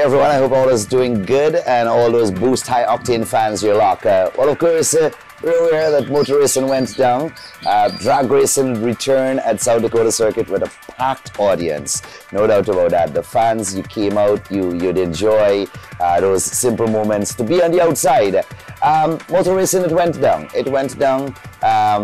everyone, I hope all is doing good, and all those Boost-HighOctane fans, you're locked. Well, of course, we're aware that motor racing went down. Drag racing returned at South Dakota Circuit with a packed audience. No doubt about that. The fans, you came out, you'd enjoy those simple moments to be on the outside. Motor racing, it went down. It went down.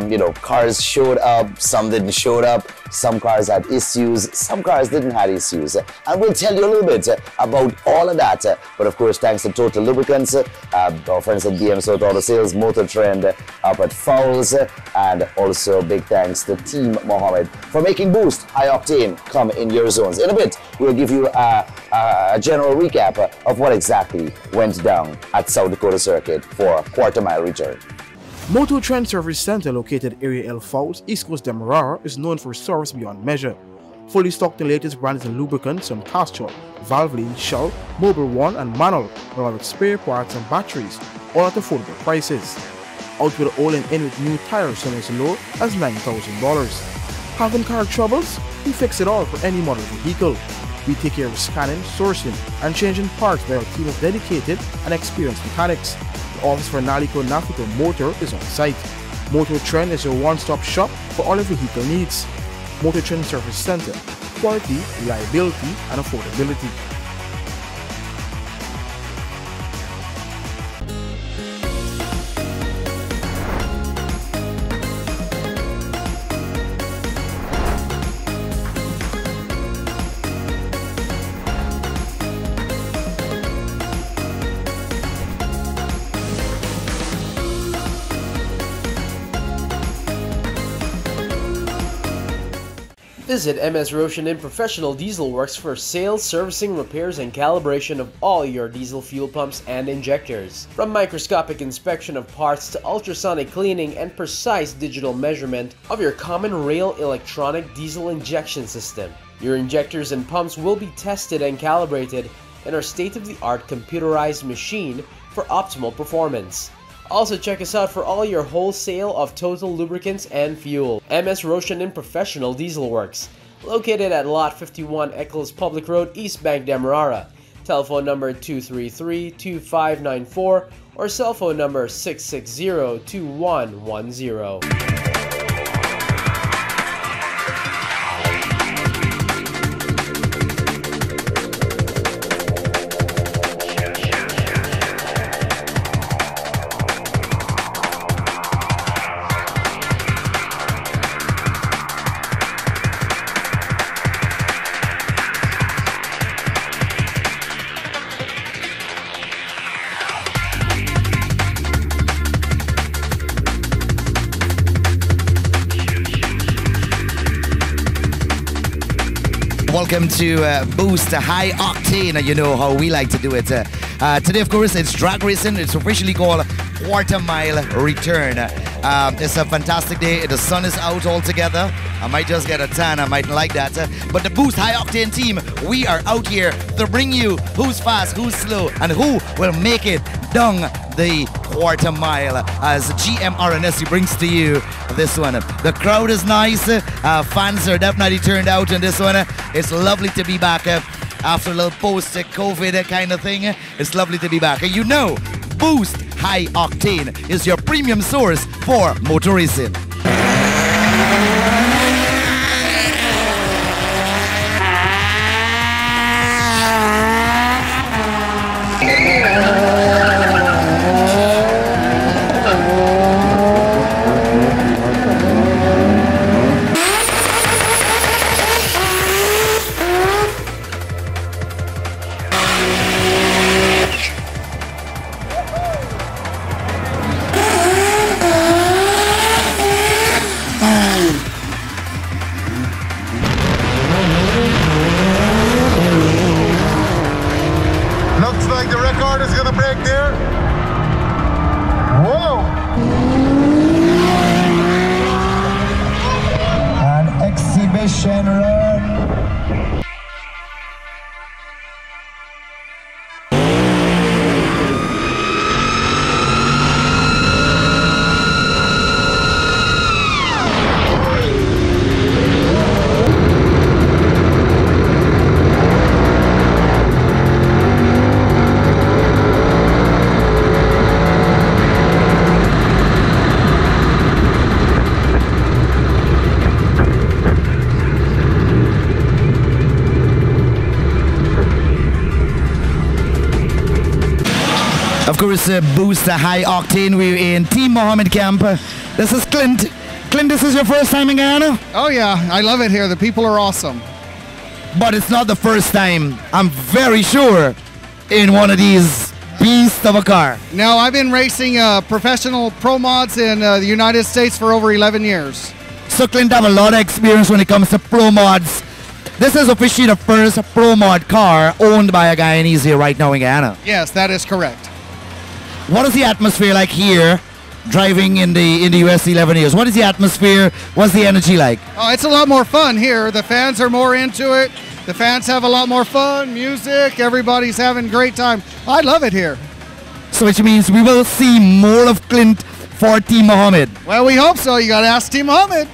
You know, cars showed up, some didn't show up, some cars had issues, some cars didn't have issues. And we'll tell you a little bit about all of that. But of course, thanks to Total Lubricants, our friends at Soat Auto Sales, Motor Trend up at Fowles, and also big thanks to Team Mohamed for making Boost-HighOctane come in your zones. In a bit, we'll give you a general recap of what exactly went down at South Dakota Circuit for quarter-mile return. Motor Trend Service Center, located area Ep5, East Coast Demerara, is known for service beyond measure. Fully stocked the latest brands and lubricants on Castrol, Valvoline, Shell, Mobil 1 and Manual, along with spare parts and batteries, all at affordable prices. Out with all in with new tires from as low as $9,000. Having car troubles? We fix it all for any model vehicle. We take care of scanning, sourcing and changing parts by our team of dedicated and experienced mechanics. The office for Nalico Nafito Motor is on site. Motor Trend is your one-stop shop for all your vehicle needs. Motor Trend Service Center, quality, reliability and affordability. Visit MS Roshandin Professional Diesel Works for sales, servicing, repairs, and calibration of all your diesel fuel pumps and injectors. From microscopic inspection of parts to ultrasonic cleaning and precise digital measurement of your common rail electronic diesel injection system. Your injectors and pumps will be tested and calibrated in our state-of-the-art computerized machine for optimal performance. Also check us out for all your wholesale of Total Lubricants and Fuel. MS Roshandin Professional Diesel Works, located at Lot 51 Eccles Public Road, East Bank, Demerara. Telephone number 233-2594 or cell phone number 660-2110. Welcome to Boost-HighOctane. You know how we like to do it. Today, of course, it's drag racing. It's officially called Quarter Mile Return. It's a fantastic day. The sun is out altogether. I might just get a tan. I might like that. But the Boost-HighOctane team, we are out here to bring you who's fast, who's slow, and who will make it down the quarter mile as GMRNSC brings to you this one. The crowd is nice. Fans are definitely turned out in this one. It's lovely to be back after a little post-COVID kind of thing. It's lovely to be back. And you know, Boost-HighOctane is your premium source for motor racing. Of course, Boost-HighOctane. We're in Team Mohamed camp. This is Clint. Clint, this is your first time in Guyana? Oh yeah, I love it here. The people are awesome. But it's not the first time, I'm very sure, in one of these beasts of a car. No, I've been racing professional pro mods in the United States for over 11 years. So Clint have a lot of experience when it comes to pro mods. This is officially the first pro mod car owned by a Guyanese here right now in Guyana. Yes, that is correct. What is the atmosphere like here, driving in the US 11 years? What is the atmosphere? What's the energy like? Oh, it's a lot more fun here. The fans are more into it. The fans have a lot more fun, music, everybody's having a great time. I love it here. So which means we will see more of Clint for Team Mohamed. Well, we hope so. You got to ask Team Mohamed.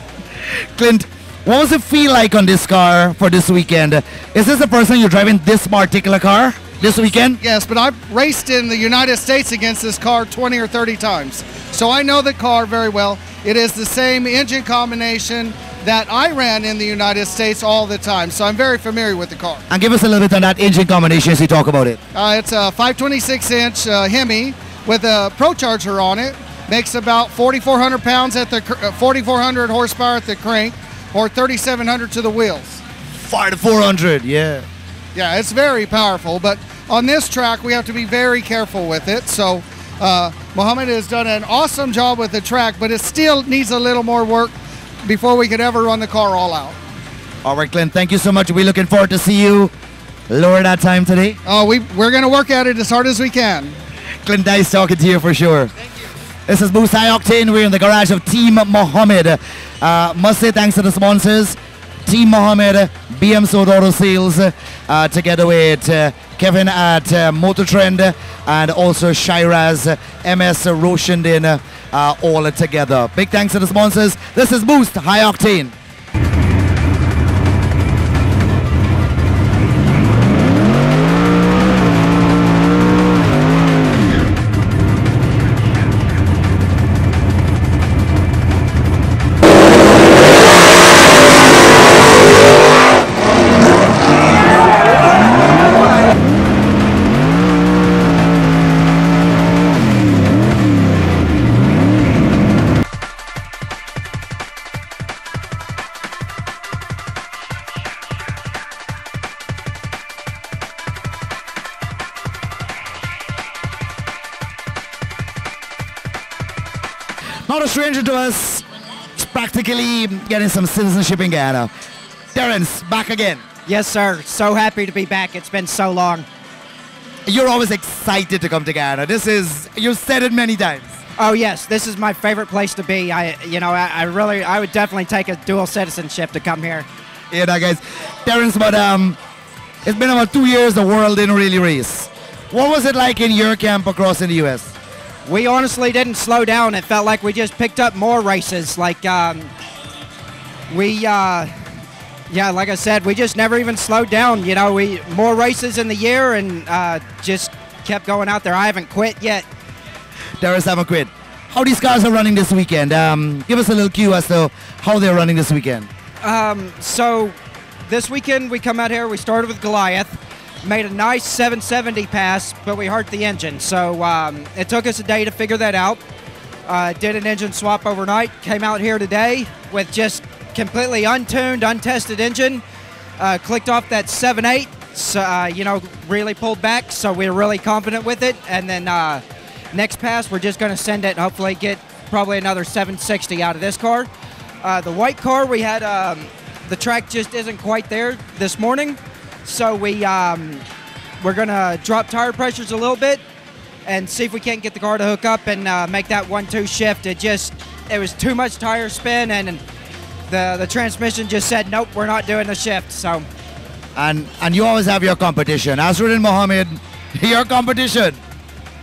Clint, what does it feel like on this car for this weekend? Is this the first time you're driving this particular car this weekend? Yes, but I've raced in the United States against this car 20 or 30 times. So I know the car very well. It is the same engine combination that I ran in the United States all the time. So I'm very familiar with the car. And give us a little bit on that engine combination as you talk about it. It's a 526-inch Hemi with a Pro Charger on it. Makes about 4,400 pounds at the 4,400 horsepower at the crank, or 3,700 to the wheels. 400, yeah. Yeah, it's very powerful, but on this track we have to be very careful with it. So Mohamed has done an awesome job with the track, but it still needs a little more work before we could ever run the car all out. All right, Clint, thank you so much. We're looking forward to see you lower that time today. Oh, we're going to work at it as hard as we can. Clint, nice talking to you for sure. Thank you. This is Boost-HighOctane. We're in the garage of Team Mohamed. Must say thanks to the sponsors. Team Mohamed, BM Soat Auto Sales, together with Kevin at Motor Trend, and also Shiraz, MS Roshandin, all together. Big thanks to the sponsors. This is Boost-HighOctane. Not a stranger to us, practically getting some citizenship in Guyana. Terence, back again. Yes, sir. So happy to be back. It's been so long. You're always excited to come to Guyana. You've said it many times. Oh yes, this is my favorite place to be. I would definitely take a dual citizenship to come here. Yeah, guys. Terence, but it's been about 2 years the world didn't really race. What was it like in your camp across in the U.S.? We honestly didn't slow down. It felt like we just picked up more races. Like like I said, we just never even slowed down. You know, more races in the year and just kept going out there. I haven't quit yet. Terence haven't quit. How these cars are running this weekend? Give us a little cue as to how they're running this weekend. So this weekend we come out here. We started with Goliath. Made a nice 770 pass, but we hurt the engine. So it took us a day to figure that out. Did an engine swap overnight. Came out here today with just completely untuned, untested engine. Clicked off that 7.8. So, really pulled back. So we're really confident with it. And then next pass, we're just going to send it and hopefully get probably another 760 out of this car. The white car, we had the track just isn't quite there this morning. So we're going to drop tire pressures a little bit and see if we can't get the car to hook up and make that 1-2 shift. It was too much tire spin, and the transmission just said, nope, we're not doing the shift. So, and you always have your competition. Azruddin Mohamed, your competition.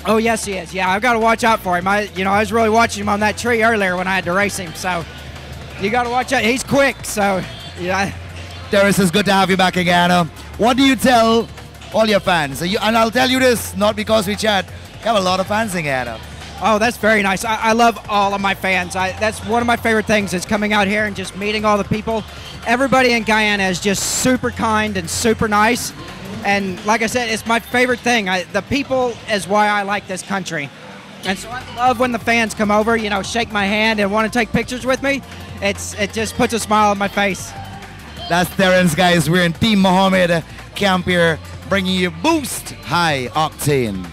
Oh yes, he is. Yeah, I've got to watch out for him. I was really watching him on that tree earlier when I had to race him. So you got to watch out. He's quick. So yeah. Terence, it's good to have you back in Guyana. What do you tell all your fans? And I'll tell you this, not because we chat, you have a lot of fans in Guyana. Oh, that's very nice. I love all of my fans. That's one of my favorite things is coming out here and just meeting all the people. Everybody in Guyana is just super kind and super nice. And like I said, it's my favorite thing. The people is why I like this country. And so I love when the fans come over, you know, shake my hand and want to take pictures with me. It just puts a smile on my face. That's Terrence, guys. We're in Team Mohamed camp here, bringing you Boost High Octane.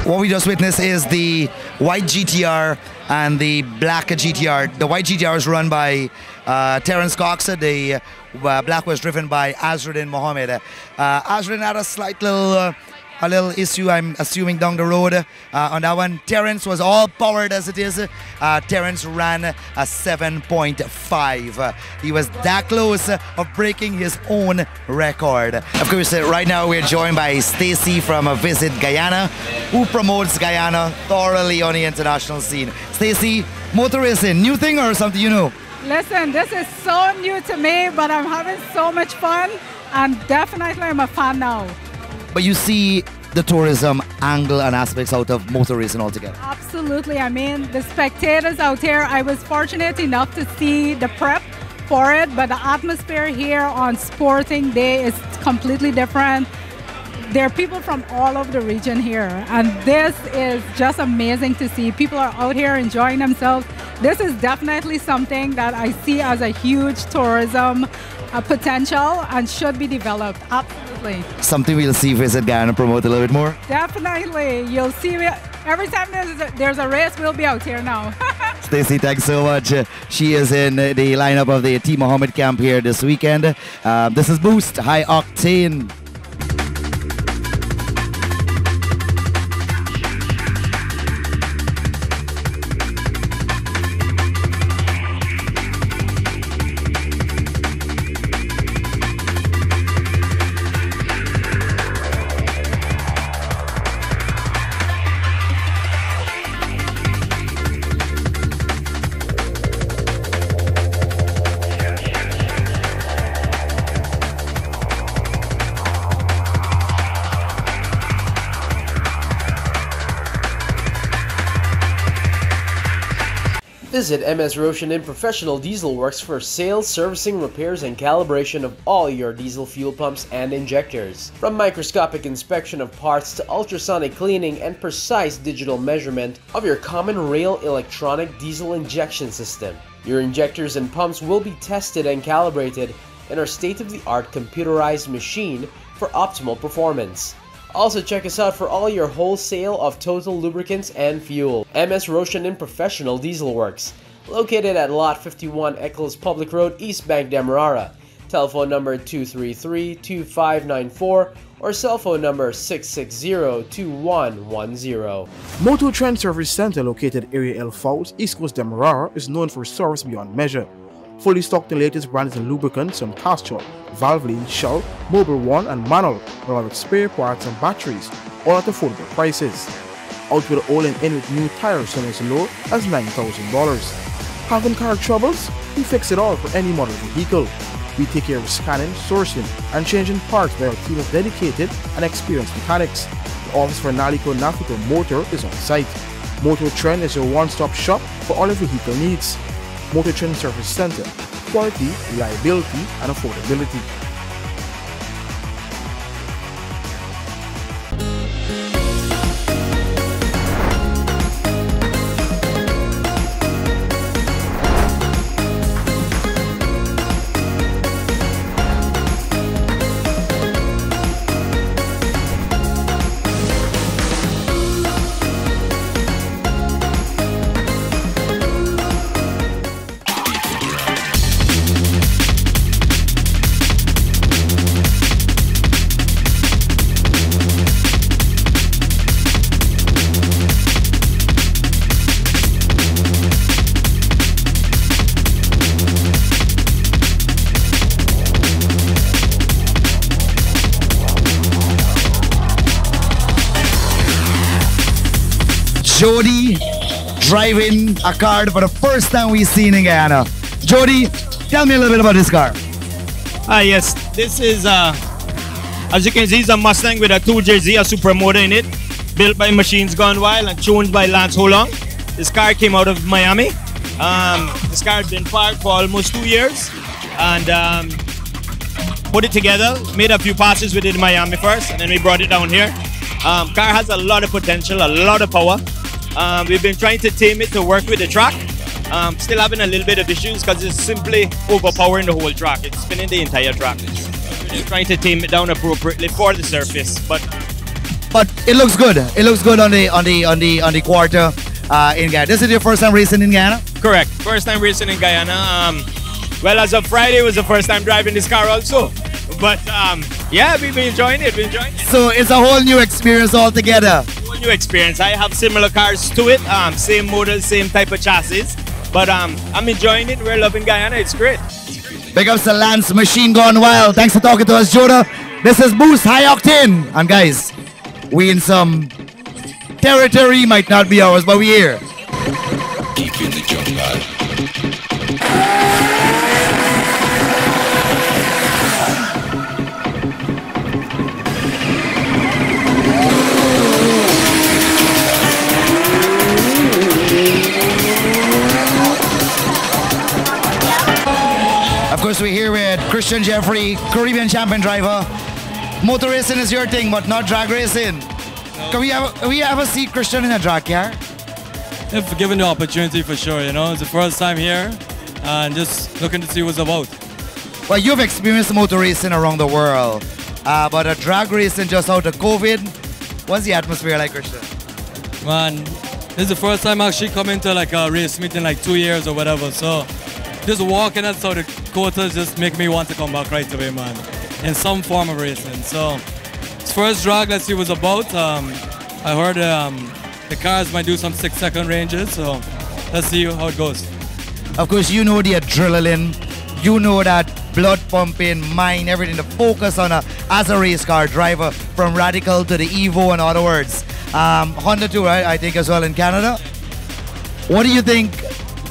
What we just witnessed is the white GTR and the black GTR. The white GTR is run by Terrence Cox. The black was driven by Azruddin Mohamed. Azruddin had a slight little issue, I'm assuming, down the road. On that one, Terrence was all powered as it is. Terrence ran a 7.5. He was that close of breaking his own record. Of course, right now we're joined by Stacy from Visit Guyana, who promotes Guyana thoroughly on the international scene. Stacy, motor racing, new thing or something you know? Listen, this is so new to me, but I'm having so much fun, and definitely I'm a fan now. But you see the tourism angle and aspects out of motor racing altogether. Absolutely. I mean, the spectators out here, I was fortunate enough to see the prep for it, but the atmosphere here on Sporting Day is completely different. There are people from all over the region here, and this is just amazing to see. People are out here enjoying themselves. This is definitely something that I see as a huge tourism potential and should be developed. Absolutely. Something we'll see Visit Guyana promote a little bit more? Definitely. You'll see every time there's a race, we'll be out here now. Stacey, thanks so much. She is in the lineup of the Team Mohamed camp here this weekend. This is Boost High Octane. Visit MS Roshandin Professional Diesel Works for sales, servicing, repairs, and calibration of all your diesel fuel pumps and injectors. From microscopic inspection of parts to ultrasonic cleaning and precise digital measurement of your common rail electronic diesel injection system. Your injectors and pumps will be tested and calibrated in our state-of-the-art computerized machine for optimal performance. Also check us out for all your wholesale of total lubricants and fuel. MS Roshandin Professional Diesel Works, located at Lot 51 Eccles Public Road, East Bank, Demerara. Telephone number 233-2594 or cell phone number 660-2110. Moto Trend Service Center, located area Ep5, East Coast Demerara, is known for service beyond measure. Fully stocked the latest brands and lubricants from Castrol, Valvoline, Shell, Mobil 1 and Manual, along with spare parts and batteries, all at affordable prices. Out with all in with new tires from as low as $9,000. Having car troubles? We fix it all for any model vehicle. We take care of scanning, sourcing, and changing parts by our team of dedicated and experienced mechanics. The office for Naliko Nafito Motor is on site. Moto Trend is your one-stop shop for all your vehicle needs. Motor Trend Service Center, quality, reliability, and affordability. Jody driving a car for the first time we've seen in Guyana. Jody, tell me a little bit about this car. Yes, this is, as you can see, it's a Mustang with a 2JZ, a super motor in it, built by Machines Gone Wild and tuned by Lance Holong. This car came out of Miami. This car had been parked for almost 2 years, and put it together, made a few passes with it in Miami first, and then we brought it down here. Car has a lot of potential, a lot of power. We've been trying to tame it to work with the track. Still having a little bit of issues because it's simply overpowering the whole track. It's spinning the entire track. We're just trying to tame it down appropriately for the surface, but it looks good. It looks good on the quarter in Guyana. This is your first time racing in Guyana? correct. First time racing in Guyana. Well, as of Friday was the first time driving this car also. But yeah, we've been enjoying it. So it's a whole new experience altogether. Whole new experience. I have similar cars to it. Same motors, same type of chassis. But I'm enjoying it. We're loving Guyana. It's great. Big ups to Lance, Machine Gone Wild. Thanks for talking to us, Joda. This is Boost-HighOctane. And guys, we in some territory, might not be ours, but we here. Deep in the jungle. Of course, we're here with Christian Jeffrey, Caribbean champion driver. Motor racing is your thing, but not drag racing. No. Can we ever see Christian in a drag car? If given the opportunity, for sure. You know, it's the first time here, and just looking to see what's about. Well, you've experienced motor racing around the world, but a drag racing just out of COVID. What's the atmosphere like, Christian? Man, this is the first time I actually come into like a race meet in like 2 years or whatever. So just walking outside the quarters just make me want to come back right away, man. In some form of racing. So it's first drag, let's see what's about. I heard the cars might do some 6-second ranges, so let's see how it goes. Of course, you know the adrenaline, you know that blood pumping, mind, everything, the focus on as a race car driver, from Radical to the Evo, in other words. Honda too, right? I think as well in Canada. What do you think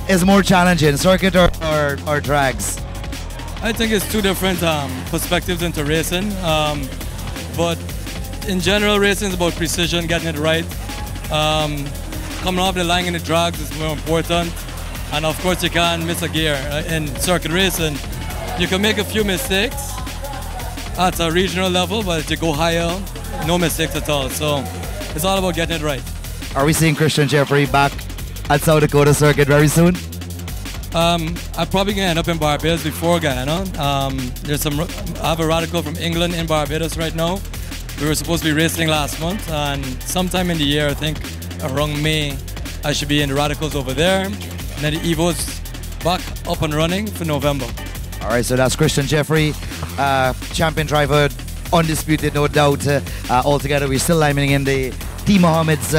is more challenging, circuit or drags? I think it's two different perspectives into racing, but in general, racing is about precision, getting it right. Coming off the line in the drags is more important, and of course you can't miss a gear. In circuit racing, you can make a few mistakes at a regional level, but if you go higher, no mistakes at all. So it's all about getting it right. Are we seeing Christian Jeffrey back at South Dakota circuit very soon? I'm probably gonna end up in Barbados before Guyana. I have a Radical from England in Barbados right now. We were supposed to be racing last month, and sometime in the year, I think around May, I should be in the Radicals over there. And then the Evo's back up and running for November. All right, so that's Christian Jeffrey, champion driver, undisputed, no doubt. Altogether, we're still lining in the Team Mohamed's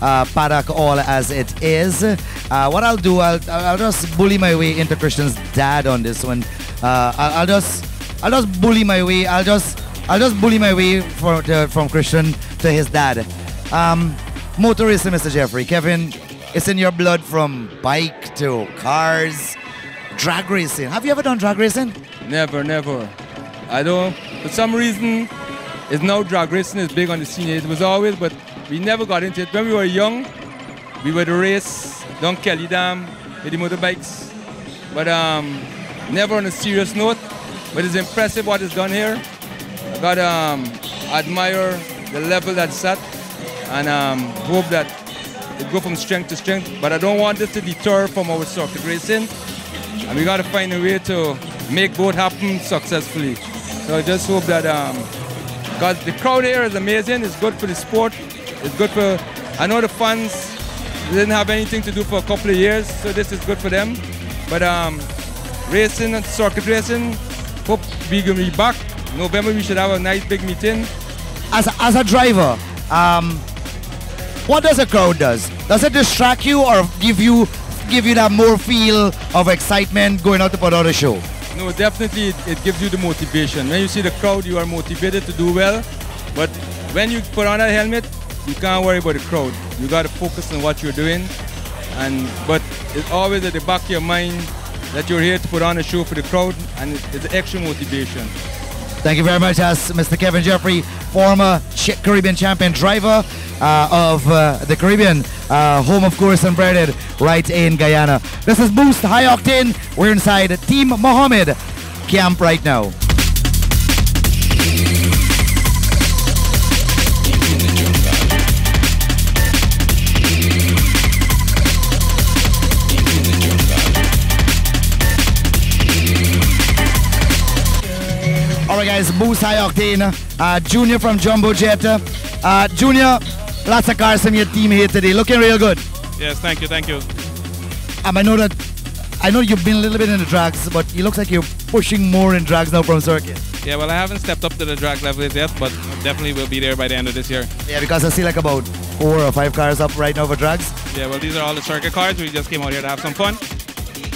paddock all as it is. What I'll do, I'll just bully my way into Christian's dad on this one. I'll just bully my way. I'll just bully my way from Christian to his dad. Motor racing, Mr. Jeffrey. Kevin, it's in your blood from bike to cars, drag racing. Have you ever done drag racing? Never. I don't. For some reason, it's now drag racing is big on the scene. It was always, but we never got into it. When we were young, we would race down Kelly Dam with the motorbikes, but never on a serious note. But it's impressive what is done here. I got admire the level that's set, and hope that it go from strength to strength. But I don't want this to deter from our circuit racing, and we got to find a way to make both happen successfully. So I just hope that because the crowd here is amazing. It's good for the sport. It's good for, I know the fans didn't have anything to do for a couple of years, so this is good for them. But racing and circuit racing, hope we're going to be back. November we should have a nice big meeting. As a driver, what does a crowd does? Does it distract you or give you that more feel of excitement going out to put on a show? No, definitely it gives you the motivation. When you see the crowd, you are motivated to do well. But when you put on that helmet, you can't worry about the crowd. You got to focus on what you're doing. But it's always at the back of your mind that you're here to put on a show for the crowd, and it's extra motivation. Thank you very much, as Mr. Kevin Jeffrey, former Caribbean champion driver of the Caribbean, home of course and bred right in Guyana. This is Boost-HighOctane. We're inside Team Mohamed camp right now. Alright guys, Boost-HighOctane, Junior from Jumbo Jet. Junior, lots of cars from your team here today, looking real good. Yes, thank you, thank you. I know you've been a little bit in the drags, but it looks like you're pushing more in drags now from circuit. Yeah, well I haven't stepped up to the drag levels yet, but definitely will be there by the end of this year. Yeah, because I see like about 4 or 5 cars up right now for drags. Yeah, well these are all the circuit cars. We just came out here to have some fun.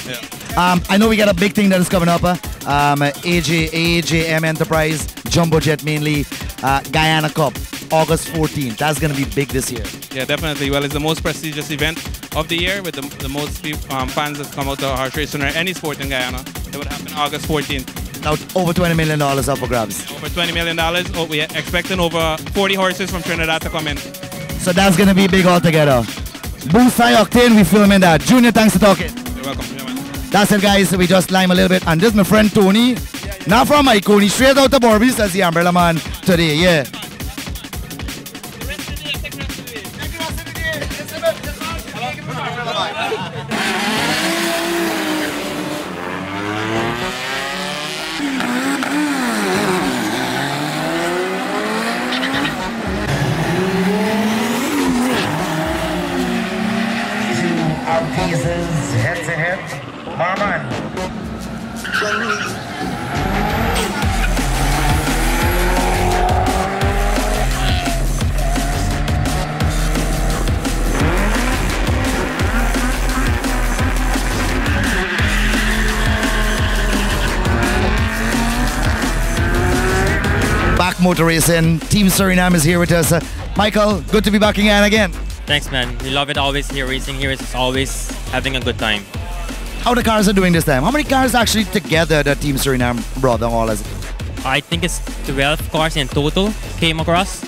Yeah. I know we got a big thing that is coming up. AJM Enterprise, Jumbo Jet mainly, Guyana Cup, August 14th. That's going to be big this year. Yeah, definitely. Well, it's the most prestigious event of the year with the most fans that come out to horse racing or any sport in Guyana. It would happen August 14th. Now, over $20 million up for grabs. Over $20 million. Oh, we're expecting over 40 horses from Trinidad to come in. So that's going to be big altogether. Boost-HighOctane, we filming that. Junior, thanks for talking. You're welcome. That's it, guys. We just lime a little bit. And this is my friend Tony. Not from Mike Coney, straight out of Borby, says the umbrella man today. Yeah. Our pieces head to head. Mohamed. Back motor racing. Team Suriname is here with us. Michael, good to be back again. Thanks, man. We love it always here. Racing here is always having a good time. How the cars are doing this time? How many cars actually together that Team Suriname brought them all as? I think it's 12 cars in total came across,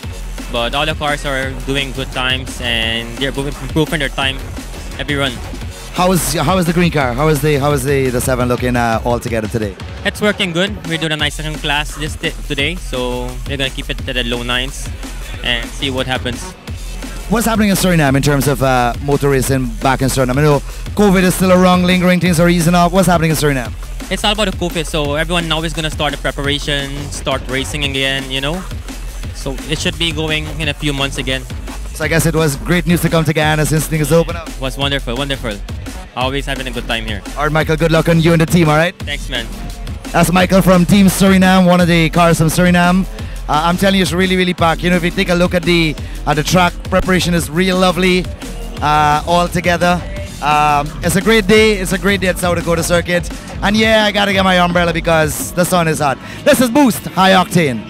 but all the cars are doing good times and they're improving their time every run. How is the green car? How is the 7 looking all together today? It's working good. We're doing a nice second class today, so we're gonna keep it to the low 9s and see what happens. What's happening in Suriname in terms of motor racing back in Suriname? I know COVID is still around, lingering, things are easing up. What's happening in Suriname? It's all about the COVID, so everyone now is going to start the preparation, start racing again, you know. So it should be going in a few months again. So I guess it was great news to come to Guyana since things open up. It was wonderful, wonderful. Always having a good time here. All right, Michael, good luck on you and the team, all right? Thanks, man. That's Michael from Team Suriname, one of the cars from Suriname. I'm telling you, it's really, really packed. You know, if you take a look at the track, preparation is real lovely all together. It's a great day. It's a great day at South Dakota Circuit. And yeah, I gotta get my umbrella because the sun is hot. This is Boost-HighOctane.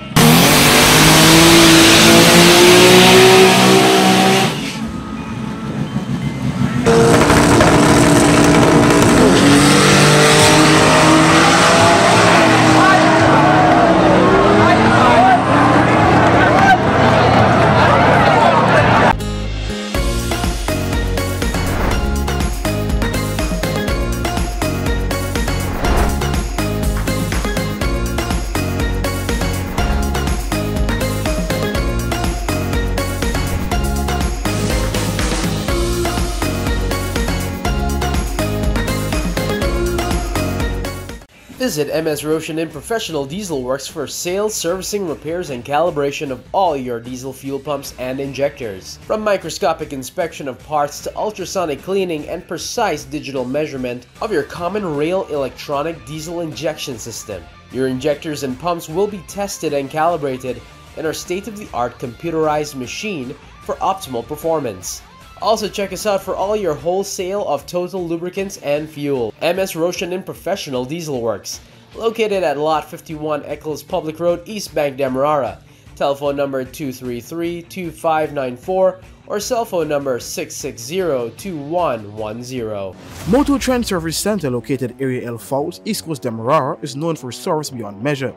Visit MS Roshandin Professional Diesel Works for sales, servicing, repairs, and calibration of all your diesel fuel pumps and injectors. From microscopic inspection of parts to ultrasonic cleaning and precise digital measurement of your common rail electronic diesel injection system. Your injectors and pumps will be tested and calibrated in our state-of-the-art computerized machine for optimal performance. Also check us out for all your wholesale of total lubricants and fuel. MS Roshandin Professional Diesel Works, located at Lot 51 Eccles Public Road, East Bank, Demerara. telephone number 233-2594 or cell phone number 660-2110. Moto Trend Service Center located Area L5, East Coast Demerara is known for service beyond measure.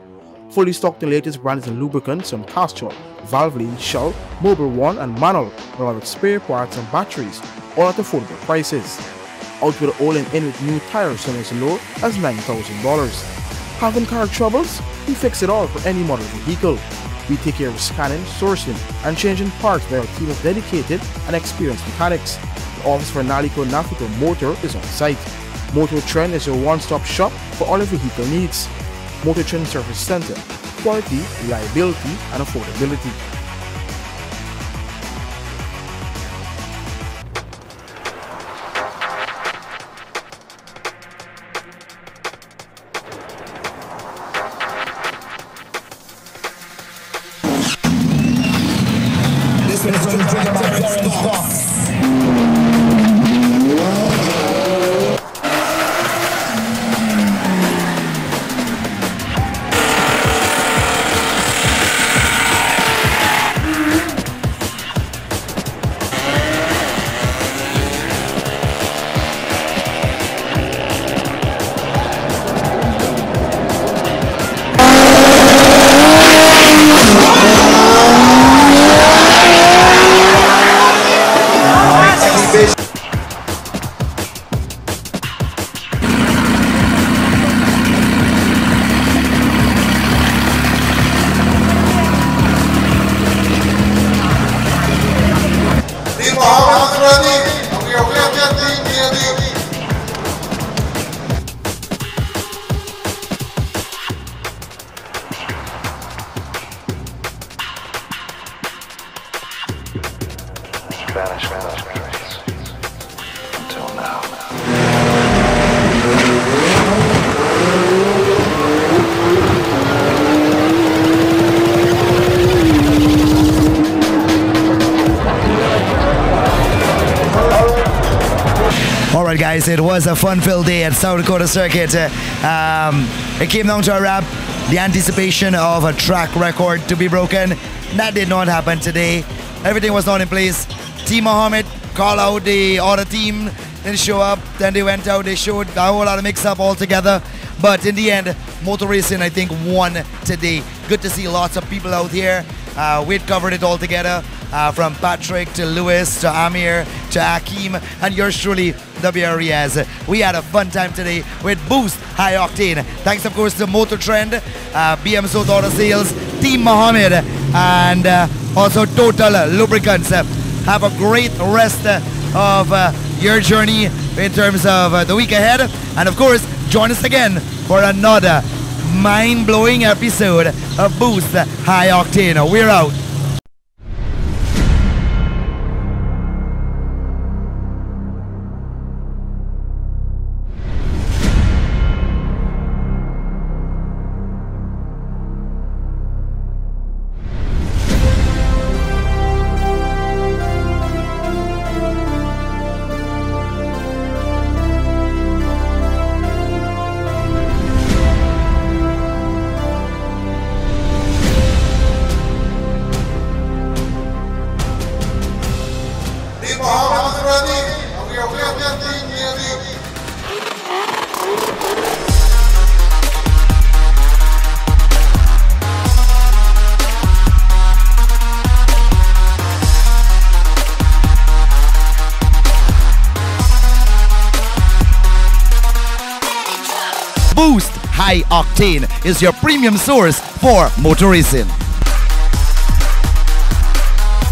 Fully stocked the latest brands and lubricants from Castrol, Valvoline, Shell, Mobil 1 and Manual, along with spare parts and batteries, all at affordable prices. Out with all in with new tires from as low as $9,000. Having car troubles? We fix it all for any model vehicle. We take care of scanning, sourcing, and changing parts by our team of dedicated and experienced mechanics. The office for Nalico Nafito Motor is on site. Moto Trend is your one-stop shop for all your vehicle needs. Moto Trend Service Center, quality, reliability, and affordability. Spanish until now. Alright guys, it was a fun-filled day at South Dakota Circuit. It came down to a wrap. The anticipation of a track record to be broken, that did not happen today. Everything was not in place. Team Mohamed called out the other team, didn't show up, then they went out, they showed a whole lot of mix-up altogether. But in the end, Motor Racing, I think, won today. Good to see lots of people out here. We'd covered it all together, from Patrick to Lewis to Amir to Hakeem and yours truly, WRES. We had a fun time today with Boost-HighOctane. Thanks, of course, to Motor Trend, BM Soat Auto Sales, Team Mohamed, and also Total Lubricants. Have a great rest of your journey in terms of the week ahead. And of course, join us again for another mind-blowing episode of Boost-HighOctane. We're out. Boost-HighOctane is your premium source for motor racing.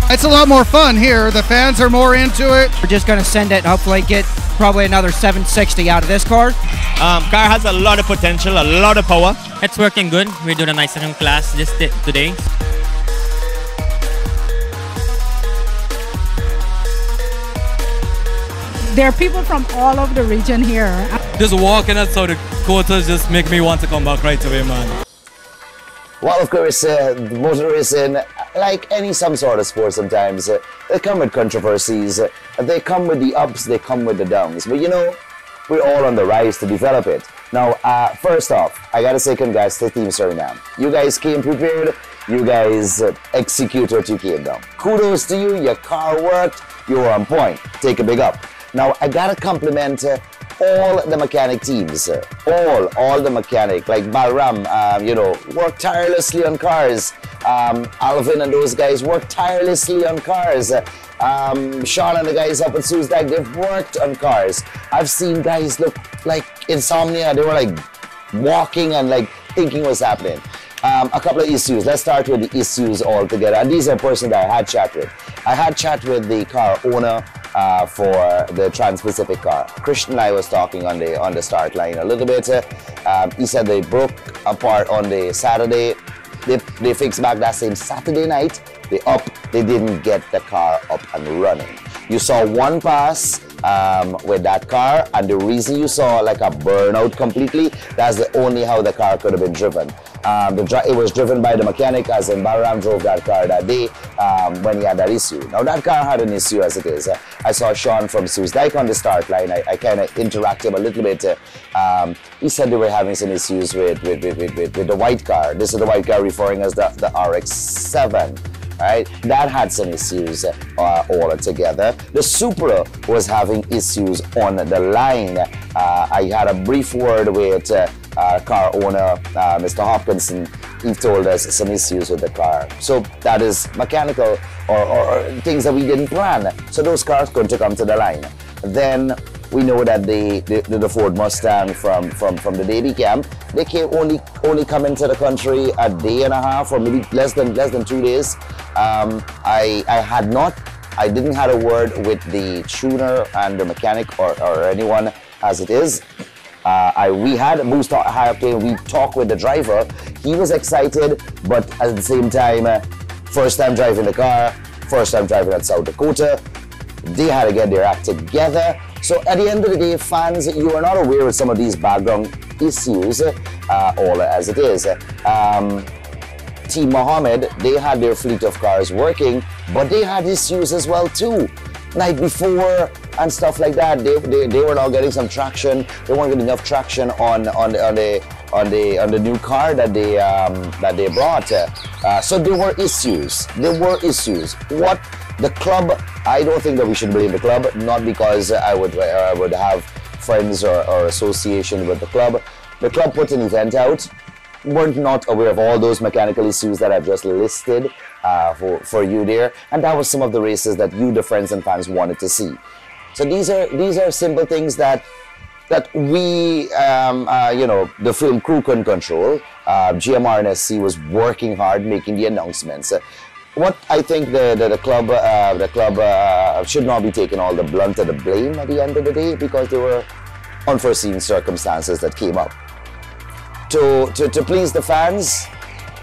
It's a lot more fun here. The fans are more into it. We're just going to send it and hopefully get probably another 760 out of this car. Car has a lot of potential, a lot of power. It's working good. We're doing a nice second class today. There are people from all over the region here. Just walking at South Dakota just make me want to come back right away, man. Well, of course, motor racing, like some sort of sport sometimes, they come with controversies. They come with the ups, they come with the downs. But you know, we're all on the rise to develop it. Now, first off, I gotta say congrats to Team Suriname. You guys came prepared, you guys execute what you came down. Kudos to you, your car worked, you were on point. Take a big up. Now, I gotta compliment all the mechanic teams, all the mechanic, like Balram, worked tirelessly on cars. Alvin and those guys worked tirelessly on cars. Sean and the guys up at Soat, they've worked on cars. I've seen guys look like insomnia. They were like walking and like thinking what's happening. A couple of issues. Let's start with the issues altogether. And these are persons that I had chat with. I had chat with the car owner for the Trans-Pacific car. Christian and I was talking on the start line a little bit. He said they broke apart on the Saturday. They fixed back that same Saturday night. They didn't get the car up and running. You saw one pass with that car, and the reason you saw like a burnout completely, that's the only how the car could have been driven. It was driven by the mechanic, as in Balram drove that car that day when he had that issue. Now that car had an issue as it is. I saw Sean from Soat on the start line. I kind of interacted him a little bit. He said they were having some issues with the white car. This is the white car referring as the RX-7. Right? That had some issues altogether. The Supra was having issues on the line. I had a brief word with car owner, Mr. Hopkinson. He told us some issues with the car. So that is mechanical or things that we didn't plan. So those cars couldn't come to the line. Then we know that the Ford Mustang from the Davy camp, they came only come into the country a day and a half or maybe less than 2 days. I didn't have a word with the tuner and the mechanic or anyone as it is. We had Boost-HighOctane, we talked with the driver. He was excited, but at the same time, first time driving the car, first time driving at South Dakota. They had to get their act together. So at the end of the day, fans, you are not aware of some of these background issues, all as it is. Team Mohamed, they had their fleet of cars working, but they had issues as well too. Night before and stuff like that, they were not getting some traction. They weren't getting enough traction on the new car that they brought. So there were issues. What the club? I don't think that we should blame the club. Not because I would have friends or association with the club. The club put an event out. We're not aware of all those mechanical issues that I've just listed for you there, and that was some of the races that you, the friends and fans, wanted to see. So these are simple things that we, the film crew couldn't control. GMR and SC was working hard, making the announcements. What I think the club should not be taking all the blunt of the blame at the end of the day, because there were unforeseen circumstances that came up. To please the fans,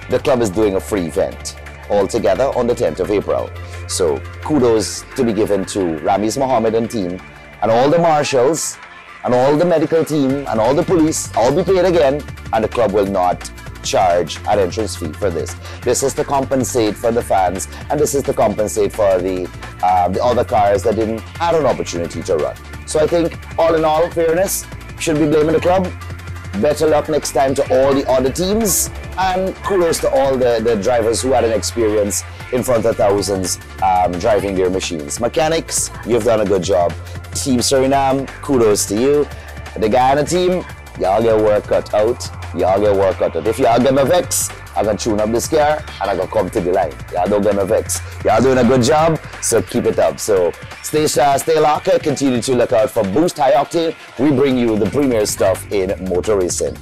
the club is doing a free event altogether on the 10th of April. So kudos to be given to Ramis Mohamed and team, and all the marshals, and all the medical team, and all the police, all be paid again, and the club will not charge an entrance fee for this. This is to compensate for the fans, and this is to compensate for the other cars that didn't have an opportunity to run. So I think, all in all, fairness, should be blaming the club. Better luck next time to all the other teams, and kudos to all the drivers who had an experience in front of thousands driving their machines. Mechanics, you've done a good job. Team Suriname, kudos to you. The Guyana team, y'all get work cut out. If y'all gonna vex, I'm gonna tune up this car and I'm gonna come to the line. Y'all don't gonna vex. Y'all doing a good job, so keep it up. So stay locked, continue to look out for Boost-HighOctane. We bring you the premier stuff in motor racing.